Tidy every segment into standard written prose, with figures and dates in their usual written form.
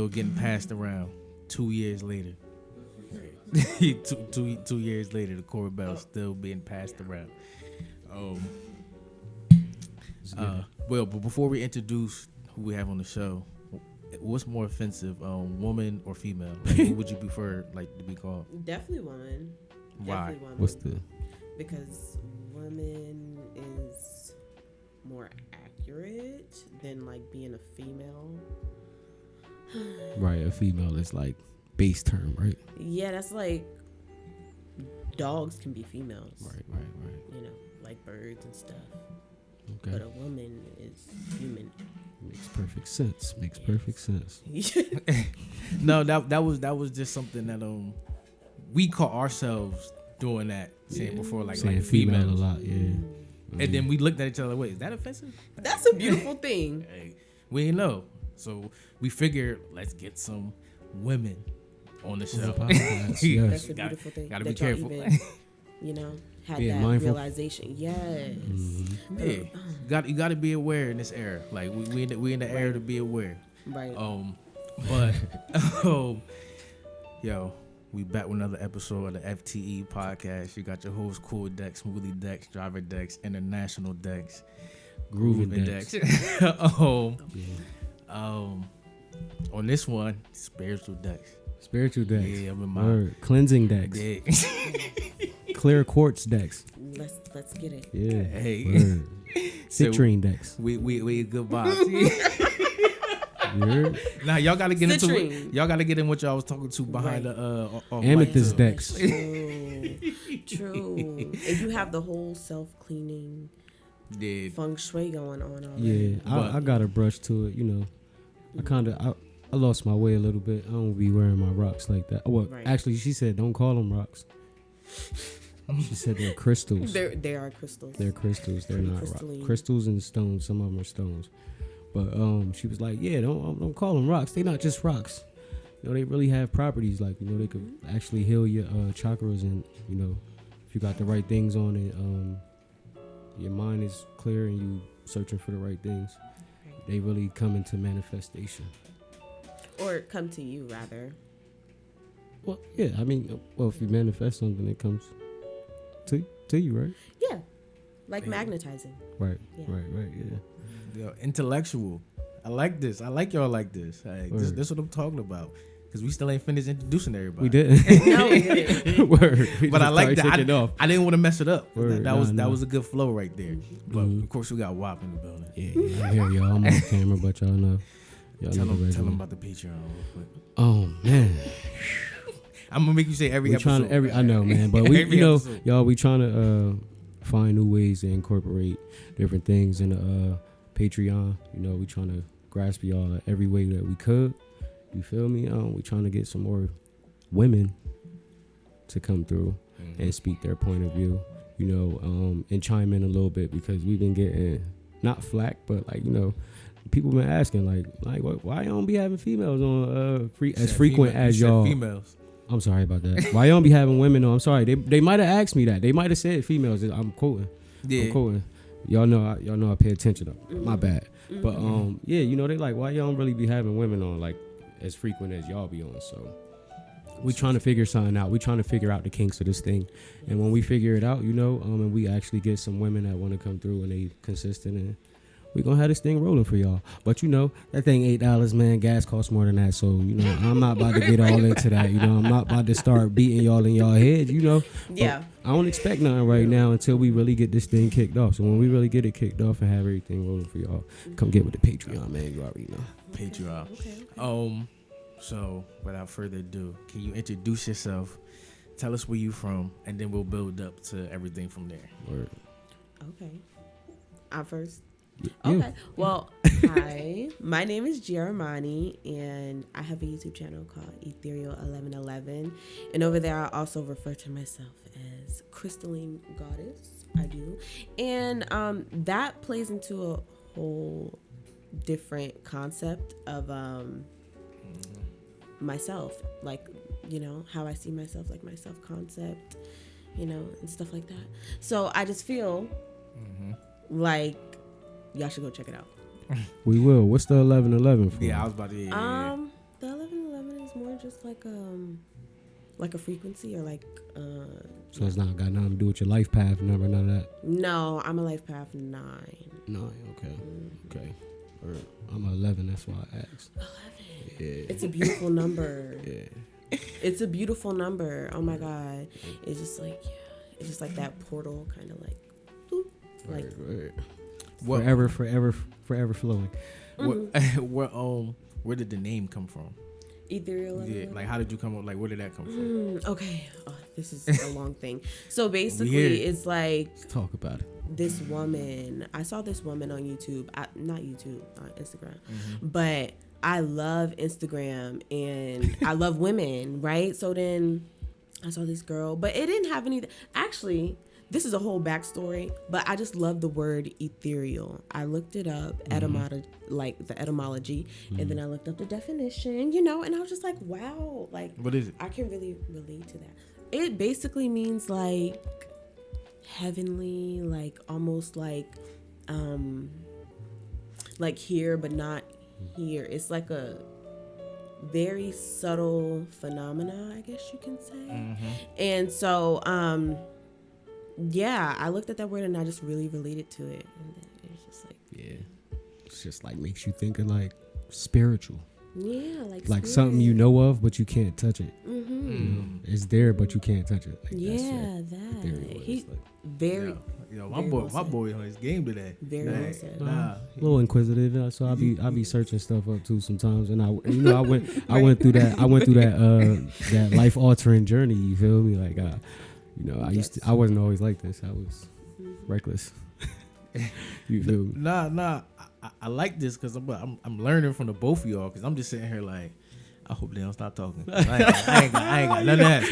still getting passed around 2 years later. 2 years later, the core bell still being passed around. Well, but before we introduce who we have on the show, what's more offensive, woman or female? Like, what would you prefer, like, to be called? Definitely woman. Why? Definitely woman. What's the? Because woman is more accurate than like being a female. Right, a female is like base term, right? Yeah, that's like dogs can be females. Right. You know, like birds and stuff. Okay. But a woman is human. Makes perfect sense. Perfect sense. No, that was just something that we caught ourselves doing that, saying before, like female females. a lot, yeah. And then we looked at each other. Wait, is that offensive? That's a beautiful thing. Hey, we didn't know, so we figured let's get some women on the show. Yes. That's a beautiful thing. Gotta be that y'all careful. Even, had Being that mindful. realization. Yes. Mm-hmm. Yeah, you got to be aware in this era. Like we in the era to be aware. Right. But yo, we back with another episode of the FTE podcast. You got your host Cool Dex, Smoothie Dex, Driver Dex, International Dex, Grooving Dex. Yeah. On this one, Spiritual Dex. Spiritual decks. Yeah, I'm in my Word. Cleansing decks. Yeah. Clear quartz decks. Let's get it. Yeah. Hey. Word. So, Citrine decks. We good vibes. Now y'all gotta get into it. Y'all gotta get in what y'all was talking to behind the amethyst decks. True. And you have the whole self-cleaning feng shui going on already. Yeah, I got a brush to it, you know. I lost my way a little bit. I don't be wearing my rocks like that. Well, actually, she said don't call them rocks. She said they're crystals. They are crystals. They're crystals. They're not rocks. Crystals and stones. Some of them are stones. But she was like, yeah, don't call them rocks. They're not just rocks. You know, they really have properties. Like, you know, they could actually heal your chakras, and you know, if you got the right things on it, your mind is clear and you searching for the right things. They really come into manifestation. Or come to you, rather. Well, yeah. I mean, if you manifest something, it comes to you, right? Yeah. Like magnetizing. Right. Yeah. Right. Yeah. Yo, intellectual. I like this. I like y'all like this. This what I'm talking about. Because we still ain't finished introducing everybody. We didn't. No, we didn't. Word. But I like that. I didn't want to mess it up. Word. That was a good flow right there. But of course we got WAP in the building. Yeah, I'm here, y'all. I'm on camera, but y'all know. Tell them about the Patreon real quick. Oh man. I'm gonna make you say every episode. I know, man. But we, you know, episode. y'all, we trying to find new ways to incorporate different things in the Patreon. You know, we trying to grasp y'all every way that we could. You feel me? We trying to get some more women to come through and speak their point of view. You know, and chime in a little bit, because we've been getting not flack, but like, you know, people been asking like why y'all don't be having females on as frequent as y'all. Females. I'm sorry about that. Why y'all don't be having women on? I'm sorry. They might have asked me that. They might have said females. I'm quoting. Yeah. I'm quoting. Y'all know I pay attention though. My bad. But yeah, you know, they like, why y'all don't really be having women on like as frequent as y'all be on? So we trying to figure something out. We trying to figure out the kinks of this thing. And when we figure it out, you know, and we actually get some women that want to come through and they consistent, and we gonna have this thing rolling for y'all. But you know, that thing $8, man. Gas costs more than that. So, you know, I'm not about to get all into that. You know, I'm not about to start beating y'all in y'all heads, you know. Yeah. But I don't expect nothing right now until we really get this thing kicked off. So when we really get it kicked off and have everything rolling for y'all, come get with the Patreon, man. You already know. Patreon. Okay. So without further ado, can you introduce yourself? Tell us where you from, and then we'll build up to everything from there. Word. Okay. I'm first. Yeah. Okay. Well, hi. My name is Jeremani, and I have a YouTube channel called Ethereal 1111. And over there, I also refer to myself as Crystalline Goddess. I do. And that plays into a whole different concept of myself. Like, you know, how I see myself, like my self-concept, you know, and stuff like that. So I just feel like y'all should go check it out. We will. What's the 1111 for? Yeah, I was about to. The more just like a frequency or like. So it's not got nothing to do with your life path number, none of that. No, I'm a life path 9. 9, okay, okay. Or I'm 11. That's why I asked. 11. Yeah. It's a beautiful number. Yeah. It's a beautiful number. Oh my God. It's just like it's just like that portal kind of like, boop, like right. Forever flowing. Where did the name come from? Ethereal. Yeah, like how did you come up? Like where did that come from? Okay. Oh, this is a long thing. So basically, it's like Let's talk about it. this woman. I saw this woman on YouTube. Not YouTube, on Instagram. But I love Instagram and I love women, right? So then I saw this girl, but it didn't have anything. Actually, this is a whole backstory, but I just love the word ethereal. I looked it up, like the etymology, and then I looked up the definition, and I was just like, wow, like, What is it? I can really relate to that. It basically means like heavenly, like almost like here, but not here. It's like a very subtle phenomena, I guess you can say. And so, yeah, I looked at that word and I just really related to it. And then it was just like, Yeah. It's just like makes you think of like spiritual. Yeah, like something you know of, but you can't touch it. It's there, but you can't touch it. Like, yeah, that. He very. My boy on his game today. Very well said. A little inquisitive, so I be searching stuff up too sometimes, and I went through that life altering journey. You feel me? Like I wasn't always like this. I was reckless. You feel me? Nah. I like this because I'm learning from the both of y'all because I'm just sitting here like, I hope they don't stop talking. I ain't got nothing to ask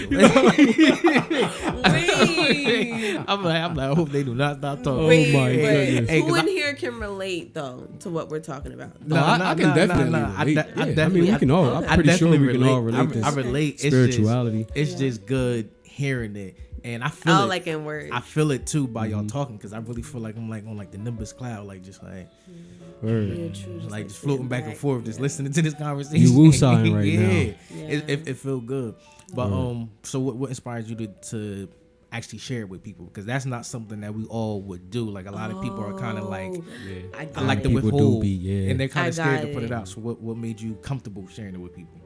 them. I'm like, I hope they do not stop talking. Wait, Oh my goodness. Who in here can relate though to what we're talking about? No, I can definitely relate. I mean, we can all. I'm pretty sure we can all relate. I relate. Spirituality. It's just good hearing it. And I feel it. Like in words. I feel it too by y'all talking because I really feel like I'm like on like the Nimbus cloud, like just like, just floating back and forth, just listening to this conversation. You woo-sawing right now. It feel good. But so what inspires you to actually share it with people? Because that's not something that we all would do. Like a lot of people are kind of like, I like to withhold, and they're kind of scared to put it out. So what made you comfortable sharing it with people?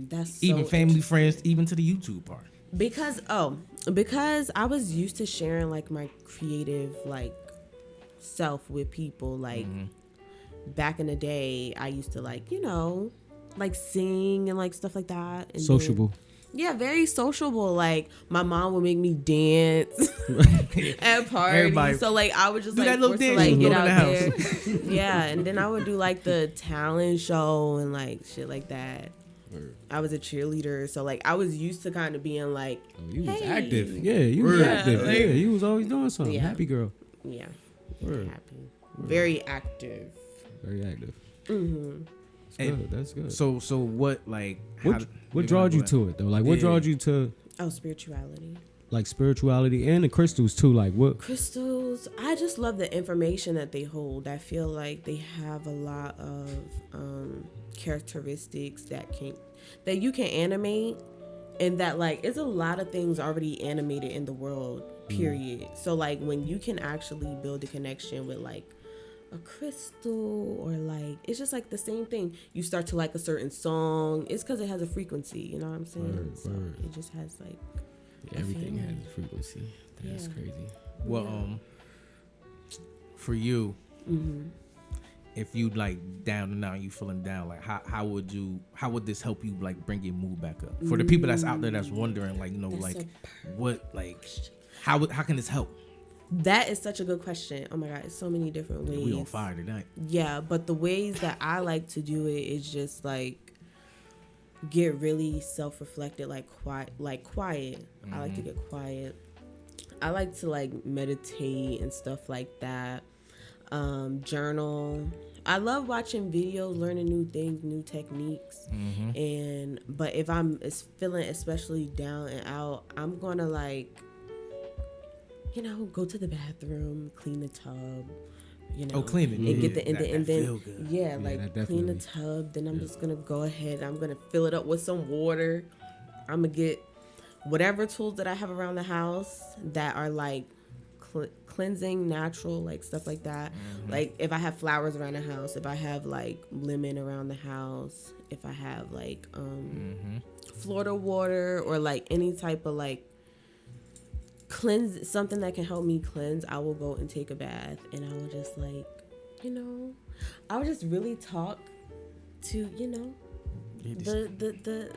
That's even family, friends, even to the YouTube part. Because I was used to sharing like my creative like self with people. Like back in the day, I used to like like sing and like stuff like that. And sociable. Very sociable. Like my mom would make me dance at parties. Everybody so like I would just do like that little force dance to like get in out the there. Yeah, and then I would do like the talent show and like shit like that. I was a cheerleader, so like I was used to kind of being like, you was active. Yeah, you was active. Like, yeah, you was always doing something. Yeah. Happy girl. Yeah, happy. Very active. Very active. That's good. So what like what drawed you to it though? Like what drawed you to? Oh, spirituality. Like spirituality and the crystals too. Like what? Crystals. I just love the information that they hold. I feel like they have a lot of characteristics that you can animate, and that like it's a lot of things already animated in the world. Period. So like when you can actually build a connection with like a crystal or like it's just like the same thing. You start to like a certain song. It's because it has a frequency. You know what I'm saying? It just has like. Everything has a frequency. That's crazy. Well, for you, if you like down and out, you feeling down, like how would this help you like bring your mood back up? For the people that's out there that's wondering, like how can this help? That is such a good question. Oh my God, it's so many different ways. We on fire tonight. Yeah, but the ways that I like to do it is just like get really self-reflected, like quiet. I like to get quiet. I like to like meditate and stuff like that. Journal. I love watching videos, learning new things, new techniques. But if I'm feeling especially down and out, I'm gonna like go to the bathroom, clean the tub, you know. Oh, clean it. And get the and then feel good. like clean the tub. Then I'm just gonna go ahead. I'm gonna fill it up with some water. I'm gonna get whatever tools that I have around the house that are like cleansing, natural, like stuff like that. Like if I have flowers around the house, if I have like lemon around the house, if I have like Florida water or like any type of like cleanse, something that can help me cleanse, I will go and take a bath, and I will just like, you know, I would just really talk to, you know, the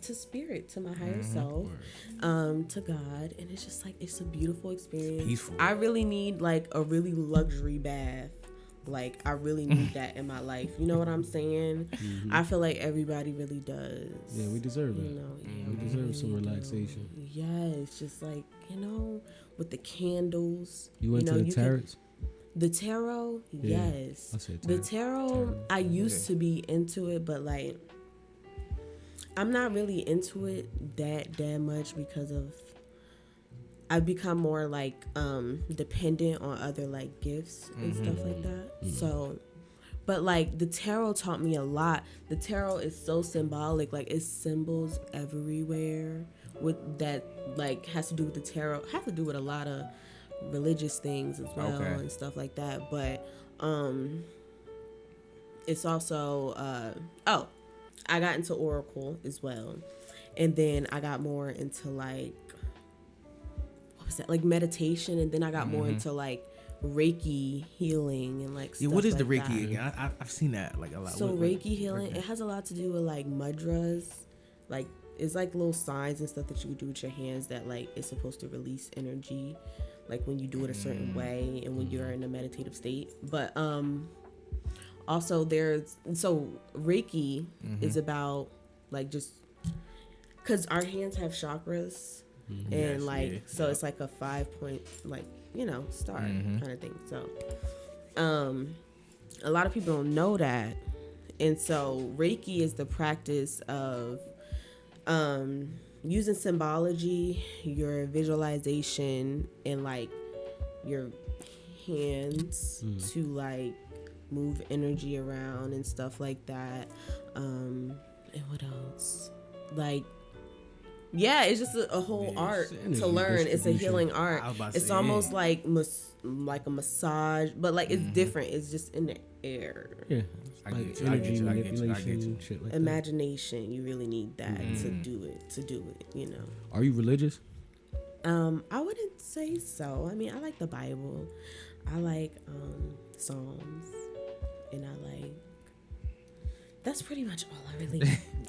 to spirit, to my higher self, to God, and it's just like, it's a beautiful experience. Peaceful. I really need like a really luxury bath. Like I really need that in my life. You know what I'm saying? I feel like everybody really does. Yeah, we deserve it. You know, we deserve some relaxation. Yeah, it's just like, you know, with the candles. You went to the tarot? The tarot, yes. I said the tarot. I used to be into it, but like I'm not really into it that much because of I've become more like dependent on other like gifts and stuff like that. So, but like the tarot taught me a lot. The tarot is so symbolic, like it's symbols everywhere with that like has to do with the tarot, has to do with a lot of religious things as well and stuff like that. But it's also I got into Oracle as well, and then I got more into like, what was that, like meditation, and then I got more into like Reiki healing and like stuff what is like the Reiki that. again? I've seen that like a lot. So Reiki healing, it has a lot to do with like mudras, like it's like little signs and stuff that you would do with your hands that like is supposed to release energy, like when you do it a certain way and when you're in a meditative state. But also Reiki is about like just because our hands have chakras and it's like a 5-point like, you know, star kind of thing. So a lot of people don't know that, and so Reiki is the practice of using symbology, your visualization, and like your hands to like move energy around and stuff like that. And what else? Like, yeah, it's just a whole art to learn. It's a healing art. It's almost like a massage, but like it's different. It's just in the air. Yeah, I get you. Shit like imagination. That. You really need that to do it. You know. Are you religious? I wouldn't say so. I mean, I like the Bible. I like Psalms, and I like. That's pretty much all I really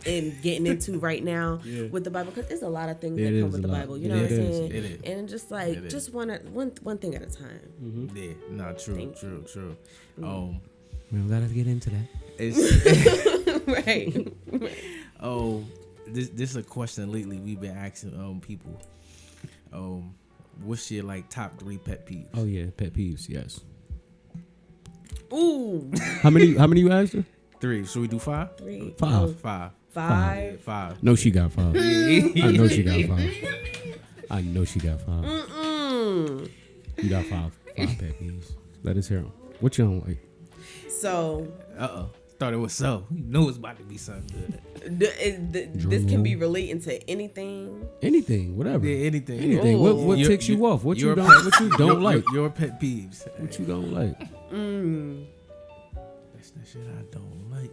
am getting into right now with the Bible, because there's a lot of things that come with the Bible. You know what I'm saying? It is. And just like just one thing at a time. Yeah, no, true. We don't gotta get into that. It's right. Oh, this is a question lately we've been asking people. What's your like top 3 pet peeves? Oh yeah, pet peeves. Yes. Ooh. How many you asked her? 3. Should we do 5? 3. 5. 5. No, she got 5. I know she got 5. You got 5 pet peeves. Let us hear them. What you don't like? So. Thought it was so. You know it's about to be something good. This can be relating to anything. Anything, whatever. Yeah, anything. What ticks you off? What you don't like? Your pet peeves. What you don't like? That's the shit I don't like.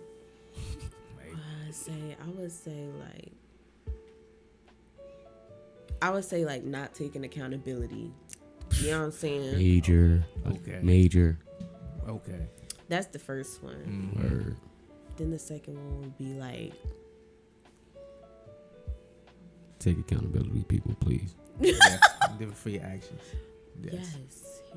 I would say like not taking accountability. You know what I'm saying? Major. Okay. That's the first one. Word. Then the second one would be like, take accountability, people, please. Live it for your actions.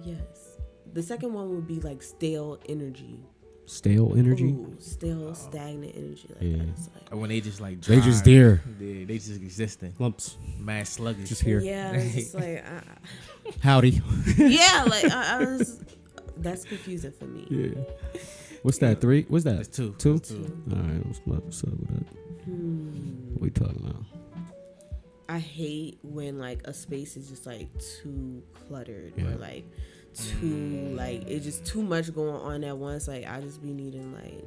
Yes. The second one would be like stale energy. Stale energy? Ooh, stagnant energy. Like that. It's like, when they just like dry, they just there. They just existing. Lumps. Mad sluggish. Just here. Yeah, it's just like howdy. Yeah, like I was. That's confusing for me. Yeah. What's that? 3? What's that? It's 2. 2? All right. What's up with that? What we talking about? I hate when like a space is just like too cluttered or like too like it's just too much going on at once. Like I just be needing like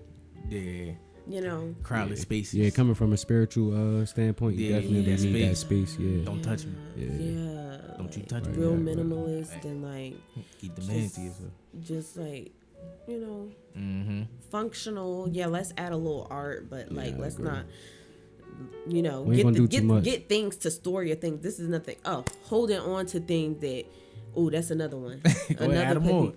crowded spaces. Yeah, coming from a spiritual standpoint, you definitely need that space. Yeah, don't touch me. Don't you touch me. Real minimalist and like keep the man to yourself. Just like functional. Yeah, let's add a little art, but like let's not. Get things to store your things. This is nothing. Oh, holding on to things that. Oh, that's another one. Another more.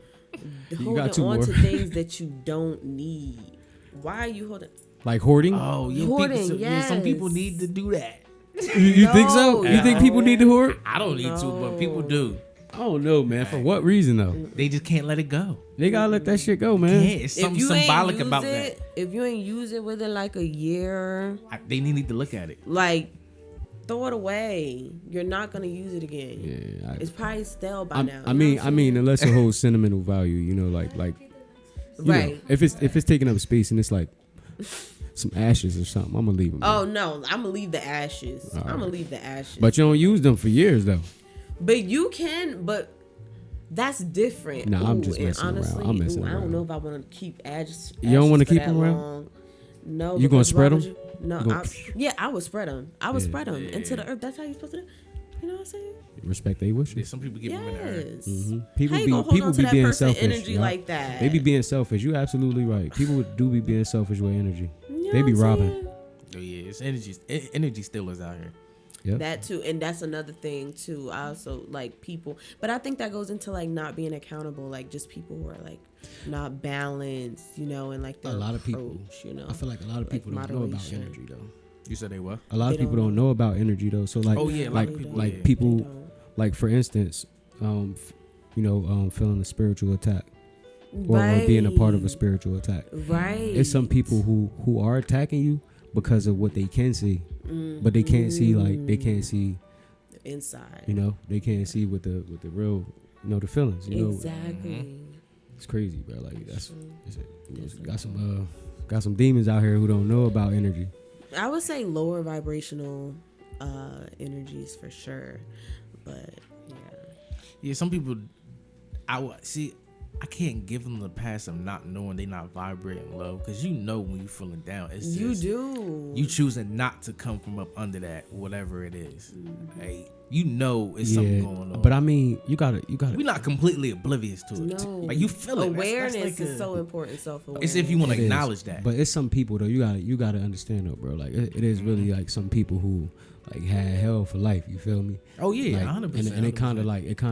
Holding on to things that you don't need. Why are you holding? Like hoarding? Oh, yeah. Hoarding, yes. Some people need to do that. You think so? You think people need to hoard? I don't need to, but people do. I don't know, man. For what reason, though? They just can't let it go. They gotta let that shit go, man. Yeah, it's something symbolic about that. If you ain't use it within like a year, they need to look at it. Like, throw it away. You're not gonna use it again. Yeah, it's probably stale by now. I mean, unless it holds sentimental value, like, right. Know, if it's taking up space and it's like some ashes or something, I'm gonna leave them. Oh no, I'm gonna leave the ashes. Right. I'm gonna leave the ashes. But you don't use them for years though. But you can, but that's different. No, I'm just messing around. I'm messing around. I don't know if I want to keep ashes. You don't want to keep them around? Long. No. You gonna spread them? No. I would spread them. I would spread them into the earth. That's how you're supposed to do. You know what I'm saying? Respect they wishes. Yeah, some people give them in the earth. Mm-hmm. People be being selfish. Energy like that. They be being selfish. You absolutely right. People do be being selfish with energy. You know they be robbing. Oh yeah, it's energy stealers out here. Yep. That too, and that's another thing too. I also like people, but I think that goes into like not being accountable, like just people who are like not balanced, and like a lot of people. I feel like a lot of people don't know about energy though. You said they what? A lot of people don't know about energy though. So like, people, like for instance, feeling a spiritual attack. Or being a part of a spiritual attack. Right. It's some people who are attacking you because of what they can see, but they can't see they can't see the inside. They can't see with the real the feelings. Exactly. It's crazy, bro. Like got some demons out here who don't know about energy. I would say lower vibrational energies for sure, but yeah. Some people, I can't give them the pass of not knowing they not vibrating low, because when you feeling down, it's just you choosing not to come from up under that, whatever it is. Hey, it's something going on. But I mean, you gotta. We're not completely oblivious to it. No, like you feel it. Awareness is so important. Self-awareness. It's if you want to acknowledge that. But it's some people though. You gotta understand though, bro. Like it is really like some people who like had hell for life. You feel me? Oh yeah, like, 100%. And it kind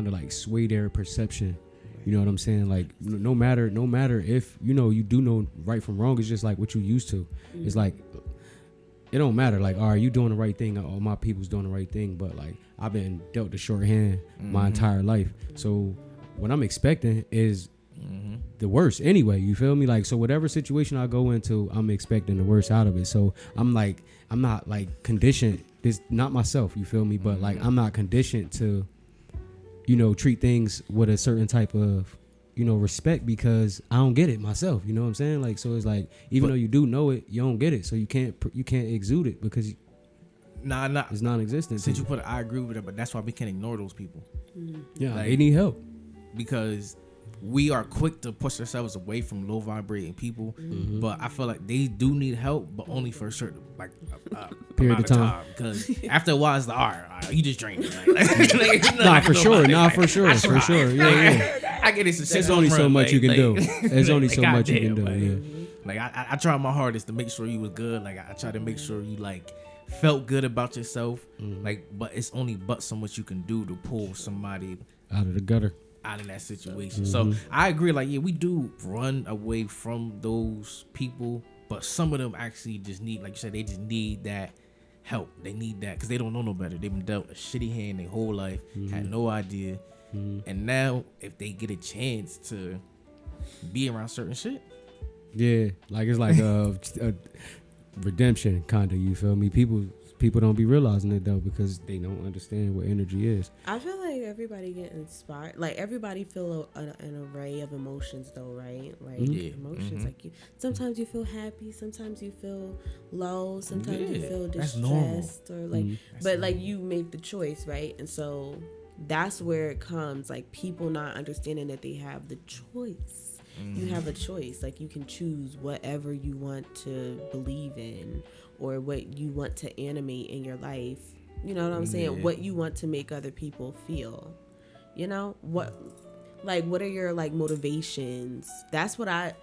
of like sway their perception. You know what I'm saying? Like no matter if you do know right from wrong, it's just like what you used to. It's like it don't matter. Like, all right, you doing the right thing, all my people's doing the right thing, but like I've been dealt the short hand my entire life. So what I'm expecting is the worst anyway. You feel me? Like, so whatever situation I go into, I'm expecting the worst out of it. So I'm not like conditioned. This not myself. You feel me? But like I'm not conditioned to treat things with a certain type of, respect, because I don't get it myself. You know what I'm saying? Like, so it's like, even though you do know it, you don't get it. So you can't exude it because it's non-existent. Since you put it, I agree with it, but that's why we can't ignore those people. Yeah, they need help. Because we are quick to push ourselves away from low vibrating people, but I feel like they do need help, but only for a certain period of time. Because after a while, it's like, all right, you just drain it. Nah, for sure. Yeah. I get it. There's only so much you can do. There's only so much you can do. Yeah. Like I try my hardest to make sure you was good. Like I try to make sure you felt good about yourself. But it's only so much you can do to pull somebody out of the gutter. Out in that situation. So I agree, we do run away from those people, but some of them actually just need, like you said, they just need that help. They need that because they don't know no better. They've been dealt a shitty hand their whole life, had no idea, and now if they get a chance to be around certain shit, like it's like a redemption kind of. You feel me? People people don't be realizing it though because they don't understand what energy is. I feel like everybody get inspired. Like everybody feel an array of emotions though, right? Like emotions. Like sometimes you feel happy, sometimes you feel low, sometimes you feel distressed, or like. But like you make the choice, right? And so that's where it comes. Like people not understanding that they have the choice. You have a choice. Like you can choose whatever you want to believe in or what you want to animate in your life. You know what I'm saying? What you want to make other people feel. You know? What are your like motivations? That's what I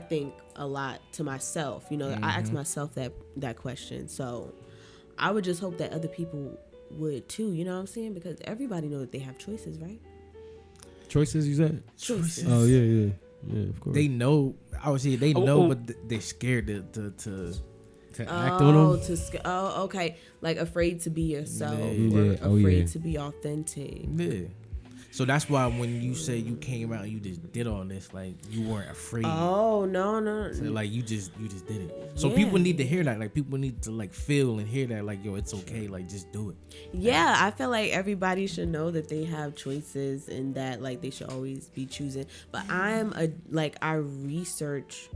think a lot to myself. You know, I ask myself that question. So I would just hope that other people would too, you know what I'm saying? Because everybody knows that they have choices, right? Choices, you said? Choices. Oh, yeah, of course. They know, I would say they know, but they're scared to act on them? Okay. Like afraid to be yourself or afraid to be authentic. Yeah. So that's why when you say you came out and you just did all this, like you weren't afraid. Oh, no. So like you just did it. So people need to hear that. Like people need to like feel and hear that. Like, yo, it's okay. Like just do it. Yeah, I feel like everybody should know that they have choices and that like they should always be choosing. But I research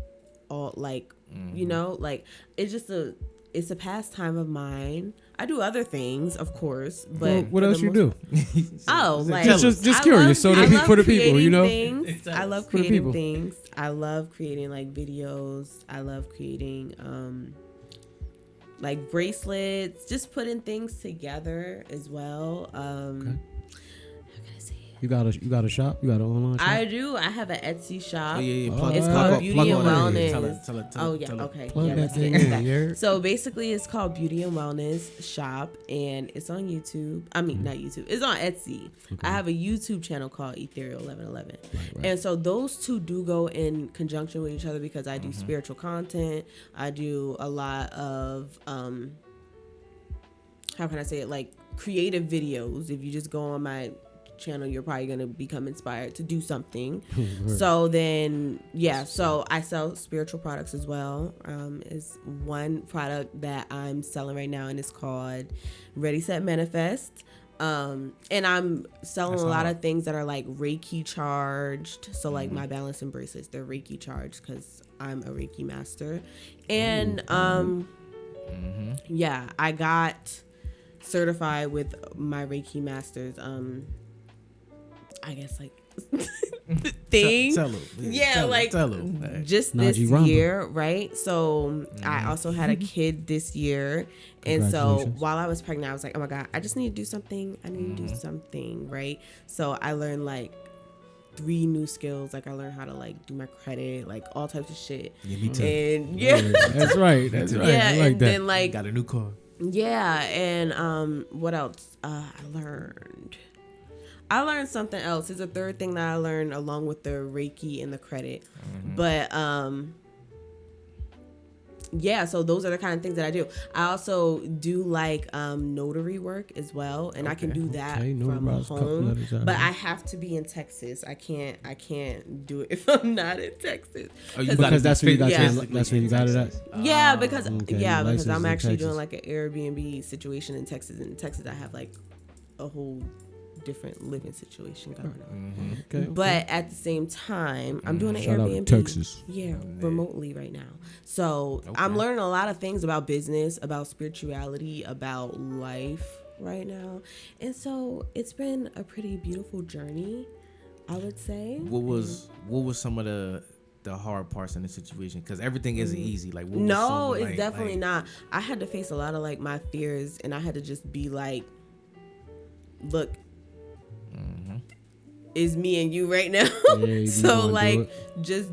all like you know, like it's a pastime of mine. I do other things, of course, but what else you do? Just curious. For the people, you know, I love creating things. I love creating like videos. I love creating like bracelets. Just putting things together as well. Okay. You got a shop? You got an online shop? I do. I have an Etsy shop. Oh, yeah. It's called Beauty and Wellness. Tell it. Okay. Let's get into that. So basically, it's called Beauty and Wellness Shop, and it's on YouTube. I mean, not YouTube. It's on Etsy. Okay. I have a YouTube channel called Ethereal 1111. Right. And so those two do go in conjunction with each other because I do spiritual content. I do a lot of, how can I say it? Like creative videos. If you just go on my channel, you're probably going to become inspired to do something. So then so I sell spiritual products as well. Is one product that I'm selling right now, and it's called Ready Set Manifest. And I'm selling a lot of things that are like Reiki charged. So like my balancing bracelets, they're Reiki charged because I'm a Reiki master. And I got certified with my Reiki masters. I guess like thing. Tell them. Just this year, right? So I also had a kid this year. And so while I was pregnant, I was like, oh my God, I just need to do something. I need to do something, right? So I learned like 3 new skills. Like I learned how to like do my credit, like all types of shit. Yeah, me too. And That's right. Yeah, I like and that. then like got a new car. Yeah, and what else? I learned something else. It's a third thing that I learned along with the Reiki and the credit. But so those are the kind of things that I do. I also do like notary work as well, and I can do that from home. But I have to be in Texas. I can't do it if I'm not in Texas. Because that's where you got it at. Yeah, because I'm actually doing like an Airbnb situation in Texas. In Texas, I have like a whole different living situation going on. But at the same time, I'm doing an Airbnb. Out Texas. Yeah, remotely right now. So I'm learning a lot of things about business, about spirituality, about life right now. And so it's been a pretty beautiful journey, I would say. What was some of the hard parts in the situation? Because everything isn't easy. Like it's definitely not. I had to face a lot of like my fears, and I had to just be like, look, it's me and you right now. So like just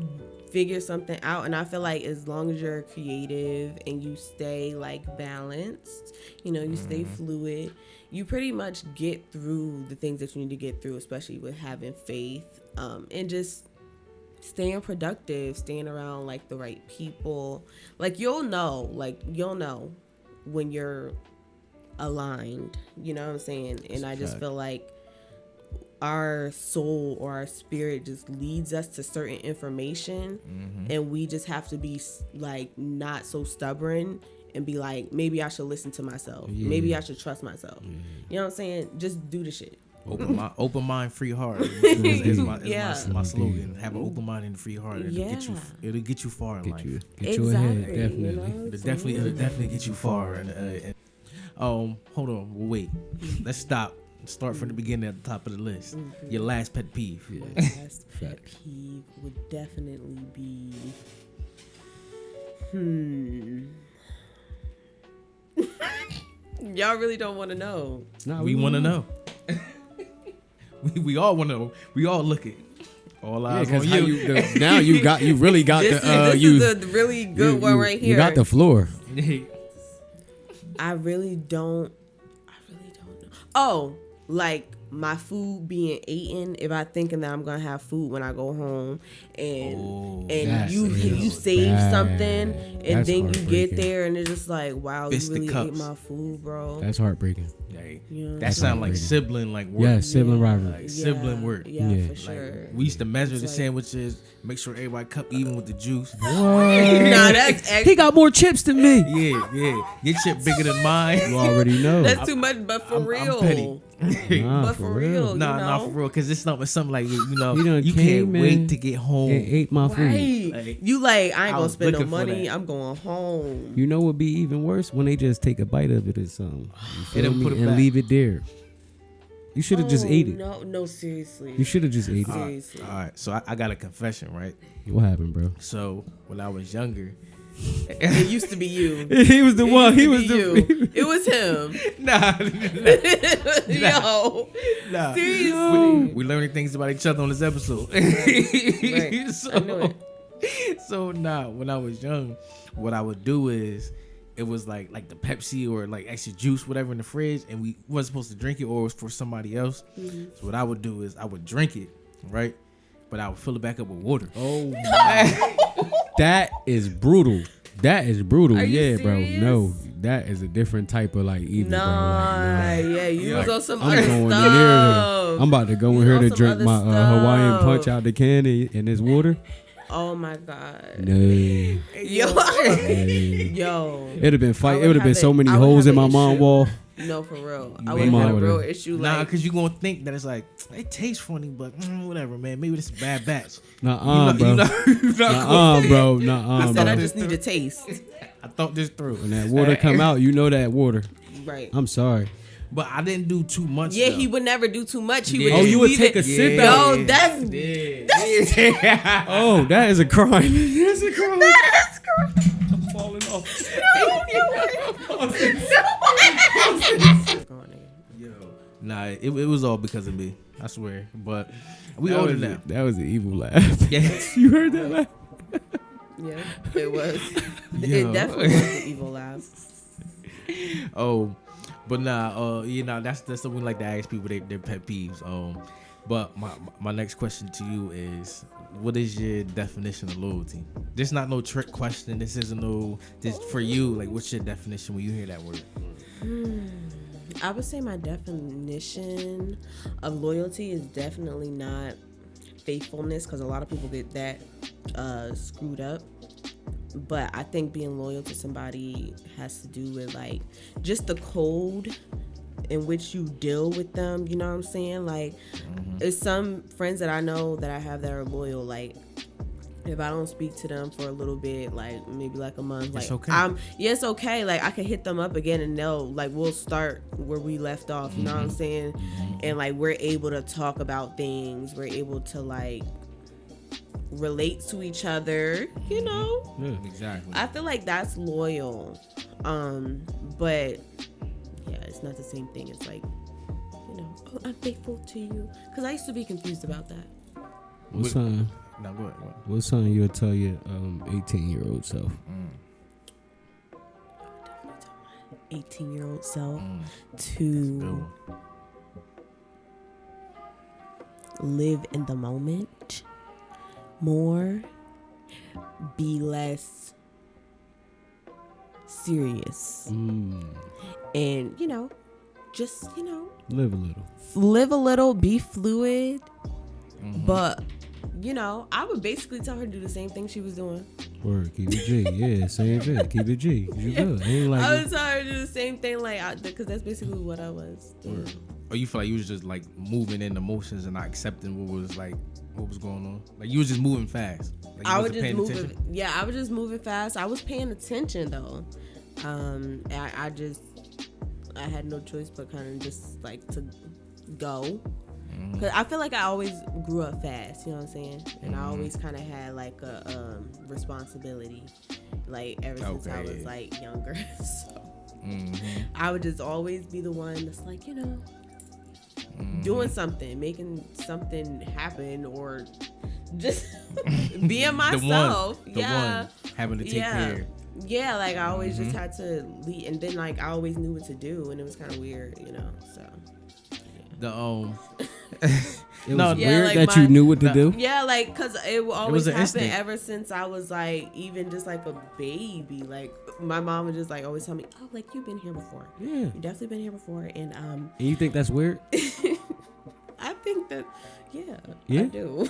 figure something out. And I feel like as long as you're creative and you stay like balanced, you know, you stay fluid, you pretty much get through the things that you need to get through, especially with having faith, and just staying productive, staying around like the right people. Like you'll know when you're aligned, you know what I'm saying? And I just feel like our soul or our spirit just leads us to certain information, and we just have to be like not so stubborn and be like, maybe I should listen to myself. Maybe I should trust myself. You know what I'm saying? Just do the shit. Open mind, free heart is my slogan. Have an open mind and a free heart. It'll get you far in life. Get you ahead, definitely. You know It'll definitely get you far. And hold on, wait. Let's stop. Start from the beginning at the top of the list. Your last pet peeve. My last pet peeve would definitely be. Y'all really don't want to know. No, we want to know. We all want to know. We all look it. All eyes on you. Now you really got this is the really good one right here. You got the floor. I really don't know. Oh, like my food being eaten. If I thinking that I'm gonna have food when I go home, and you save something, and that's then you get there and it's just like, wow, Fist you really cups. ate my food, bro. That's heartbreaking. That sounds like sibling work. Yeah, sibling rivalry. Like sibling work. Yeah, for sure. We used to measure the sandwiches, make sure everybody cup even with the juice. Nah, that's he got more chips than me. Yeah. Your chip bigger than mine. You already know. That's too much, but for real. I'm petty. But for real, Nah, for real, because it's something like You can't wait to get home. And ate my food. Right. You like, I ain't gonna spend no looking for money. that. I'm going home. You know what would be even worse? When they just take a bite of it or something. And and leave it there. You should have just ate it. No, seriously. You should have just ate it. Seriously. All right, so I got a confession, right? What happened, bro? So when I was younger, it used to be you. He was the one. He was you. It was him. Nah. Yo. Nah. Seriously. We learning things about each other on this episode. Right. So, I knew it. So when I was young, what I would do is, it was like the Pepsi or like extra juice, whatever, in the fridge, and we wasn't supposed to drink it, or it was for somebody else. So what I would do is I would drink it, right? But I would fill it back up with water. Oh, that is brutal. That is brutal. Are you bro. serious? No, that is a different type of evil, bro. Yeah, you was on some I'm other going stuff. in there. I'm about to go in here to drink my Hawaiian punch out the can in this water. Oh my God. No. Yo. It'd have been fight. It would have been so many holes in my mom wall. No, for real. I would have had a real issue. Nah, because you gonna think that it's like, it tastes funny, but whatever, man. Maybe this is a bad batch. Bro. Bro. I said I just need to taste. I thought this through. When that water come out, you know that water. Right. I'm sorry. But I didn't do too much. Yeah, though. He would never do too much. He Yeah. would. You would take a sip out. Yo, that's Oh, that is a crime. That's a crime. That is crime. I'm falling off. Yo, nah, it was all because of me. I swear. But we older now. That was an evil laugh. Yeah. You heard that laugh? Yeah, it was. Yo. It definitely was an evil laugh. Oh, but nah, that's something we like to ask people their pet peeves. But my next question to you is, what is your definition of loyalty? This not no trick question. This isn't this for you. Like, what's your definition when you hear that word? I would say my definition of loyalty is definitely not faithfulness, because a lot of people get that screwed up. But I think being loyal to somebody has to do with like just the code in which you deal with them. You know what I'm saying? Like, there's some friends that I know that I have that are loyal. Like, if I don't speak to them for a little bit, like maybe like a month, like it's okay. It's okay. Like, I can hit them up again and we'll start where we left off. You know what I'm saying? And like, we're able to talk about things. We're able to like relate to each other, you know? Yeah, exactly. I feel like that's loyal. But yeah, it's not the same thing. It's like, I'm faithful to you. Because I used to be confused about that. What sign? No, go ahead. What sign you'll tell your 18-year-old self? 18-year-old self to live in the moment more, be less serious, and just live a little, be fluid, but you know, I would basically tell her to do the same thing she was doing. Word, keep it G. Yeah, same thing. Keep it G. You good. Ain't like I would tell her to do the same thing, like, because that's basically what I was doing. Or you feel like you was just like moving in the motions and not accepting what was going on? Like you was just moving fast. Like, I was just moving. Yeah, I was just moving fast. I was paying attention though. I had no choice but kind of just like to go. Cause I feel like I always grew up fast, you know what I'm saying? And I always kind of had like a responsibility, like ever since I was like younger. So I would just always be the one that's like, you know, doing something, making something happen, or just being myself. The one having to take care. Yeah, like I always just had to lead, and then like I always knew what to do, and it was kind of weird, you know. So it was weird like that you knew what to do. Yeah, like because it will always happen ever since I was like even just like a baby. Like my mom would just like always tell me, "Oh, like you've been here before. Yeah, you've definitely been here before." And you think that's weird? I think that I do.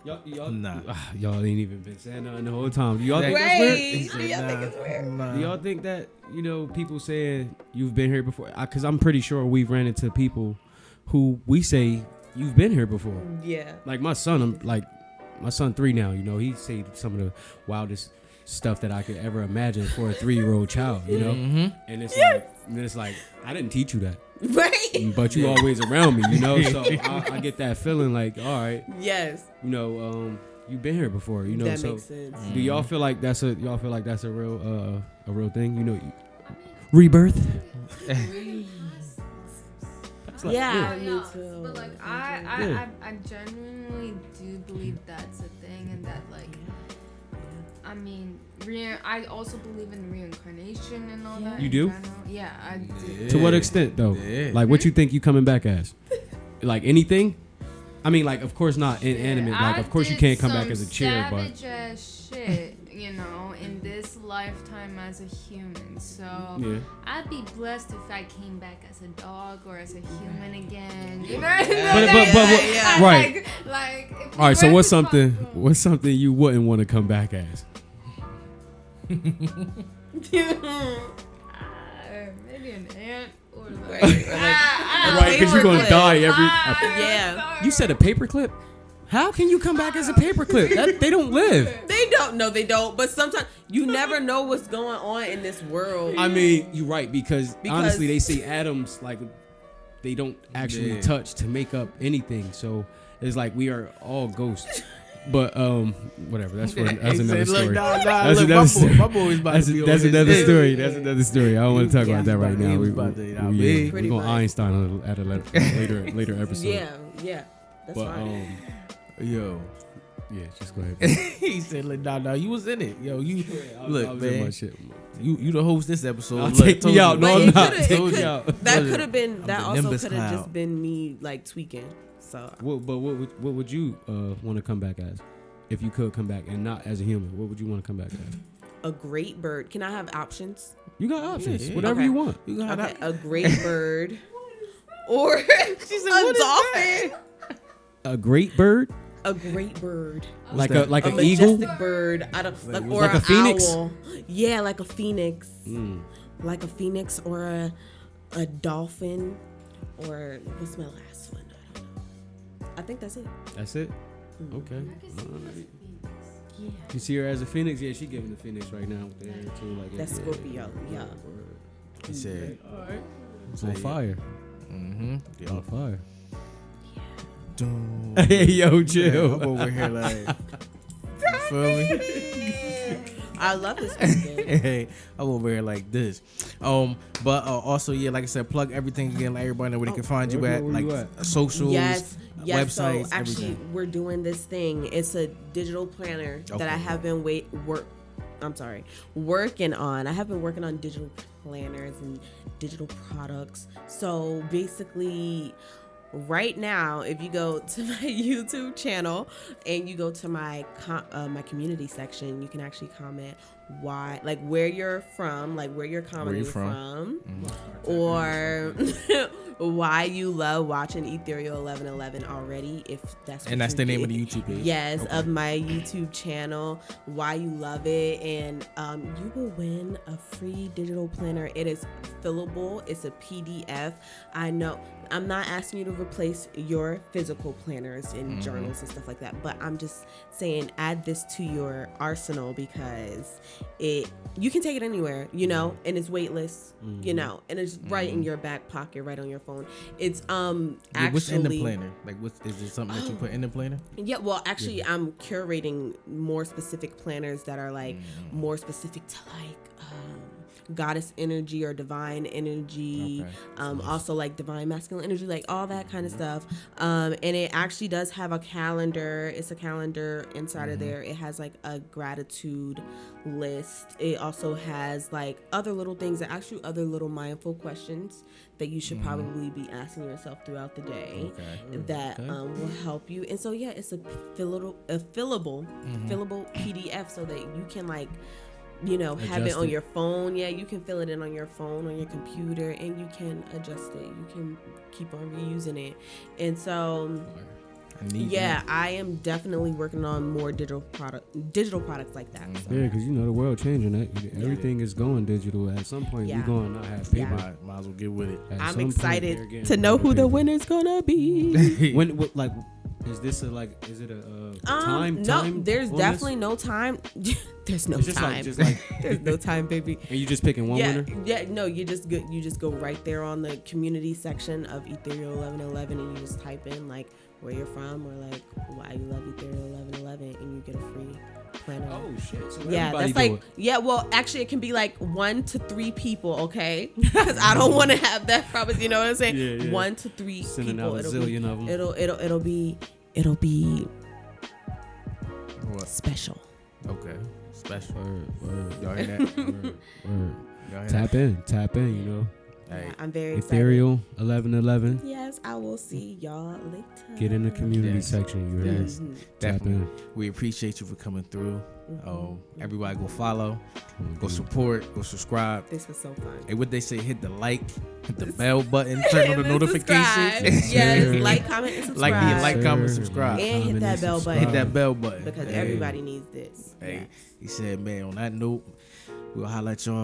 Y'all ain't even been saying nothing the whole time. Do y'all think that's weird? Do y'all think it's weird? Do y'all think that, you know, people saying you've been here before? Because I'm pretty sure we've ran into people who we say you've been here before. Yeah. Like my son, my son 3 now. You know, he say some of the wildest stuff that I could ever imagine for a 3-year-old child. You know, and it's like I didn't teach you that. Right. But you always around me, you know, so I get that feeling like, all right. Yes. You know, you've been here before, you know. That makes sense. Do y'all feel like that's a real thing? You know, rebirth. Yeah, me too. But like I genuinely do believe that's a thing, and that like. I mean, I also believe in reincarnation and all that. You do? Yeah, I do. To what extent, though? Yeah. Like, what you think you coming back as? Like, anything? I mean, like, of course not inanimate. Like, of course you can't come back as a chair, but... savage ass shit, you know, in this lifetime as a human. So, I'd be blessed if I came back as a dog or as a human again. You know? Right. Like all right, so what's something you wouldn't want to come back as? Maybe an ant or like right, because you're gonna die every. You said a paperclip. How can you come back as a paperclip? They don't live. They don't. No, they don't. But sometimes you never know what's going on in this world. I mean, you're right because honestly, they say atoms like they don't actually touch to make up anything. So it's like we are all ghosts. But whatever. That's another story. That's another story. My boy's about to be that's another story. That's another story. I don't want to talk about that right now. We're going Einstein at a later episode. Yeah. That's fine. Yo. Yeah, just go ahead. He said, "No, you was in it. Yo, you look, man. You the host this episode. I'll take me out. No, I'm not. That could have been. That also could have just been me like tweaking. So. But what would you want to come back as, if you could come back and not as a human? What would you want to come back as? A great bird. Can I have options? You got options. Whatever you want. You got a great bird, or she said, a dolphin. A great bird. A great bird, like an eagle, majestic bird, or like a phoenix. Owl. Yeah, like a phoenix, like a phoenix, or a dolphin, or what's my last one? I don't know. I think that's it. That's it. Okay. Right. Yeah. You see her as a phoenix? Yeah, she giving the phoenix right now. There too, like that's Scorpio. Yeah. He said, "All right, it's on fire." Mm-hmm. On fire. Hey, yo, chill. I'm over here like, you feel me? I love this. Hey, I'm over here like this. But also, yeah, like I said, plug everything again. Let everybody know where they can find you at, like socials, websites. So actually, we're doing this thing. It's a digital planner that I have been working on. I have been working on digital planners and digital products. So basically, right now, if you go to my YouTube channel and you go to my community section, you can actually comment where you're from, like where you're commenting from, or why you love watching Ethereal 1111 already, if that's what and that's the name of the YouTube page. Yes, okay. of my YouTube channel. Why you love it, and you will win a free digital planner. It is fillable. It's a PDF. I know I'm not asking you to replace your physical planners and journals and stuff like that, but I'm just saying add this to your arsenal because you can take it anywhere, you know, and it's weightless, you know, and it's right in your back pocket, right on your phone. It's actually what's in the planner? Like, is there something that you put in the planner? Yeah, well, actually, I'm curating more specific planners that are like more specific to like goddess energy or divine energy, also like divine masculine energy, like all that kind of stuff. And it actually does have a calendar. It's a calendar inside of there. It has like a gratitude list. It also has like other little things, that actually other little mindful questions that you should probably be asking yourself throughout the day that will help you. And so yeah, it's a fillable PDF so that you can like, you know, have it on your phone. Yeah, you can fill it in on your phone, on your computer, and you can adjust it. You can keep on reusing it. And so I am definitely working on more digital products like that. So. Yeah, because you know the world changing. Everything is going digital. At some point, we're going to not have paper. Might as well get with it. I'm excited to know who the winner's gonna be. Is this is it a time? No, there's definitely no time. There's no time. There's no time, baby. And you just picking one winner? Yeah, no, you just go right there on the community section of Ethereal 1111 and you just type in like where you're from or like why you love Ethereal 1111 and you get a free planner. Oh shit. So that's like well, actually it can be like 1 to 3 people, okay? Because I don't want to have that problem, you know what I'm saying? Yeah. 1 to 3 Sending people. out a zillion of them. It'll be what? Special. Okay. Special. Word. Y'all hear that? Word. Y'all hear Tap in, you know. Hey. I'm very excited. Ethereal 1111. Yes, I will see y'all later. Get in the community section. You heard? Yes, definitely. We appreciate you for coming through. Everybody go follow, go support, go subscribe. This was so fun. And what they say, hit the like, hit the bell button, turn on the notifications. Yes, like, comment, and subscribe. Like, comment, subscribe. And hit that bell button. Hit that bell button. Because everybody needs this. Hey, he said, man, on that note, we'll holler at y'all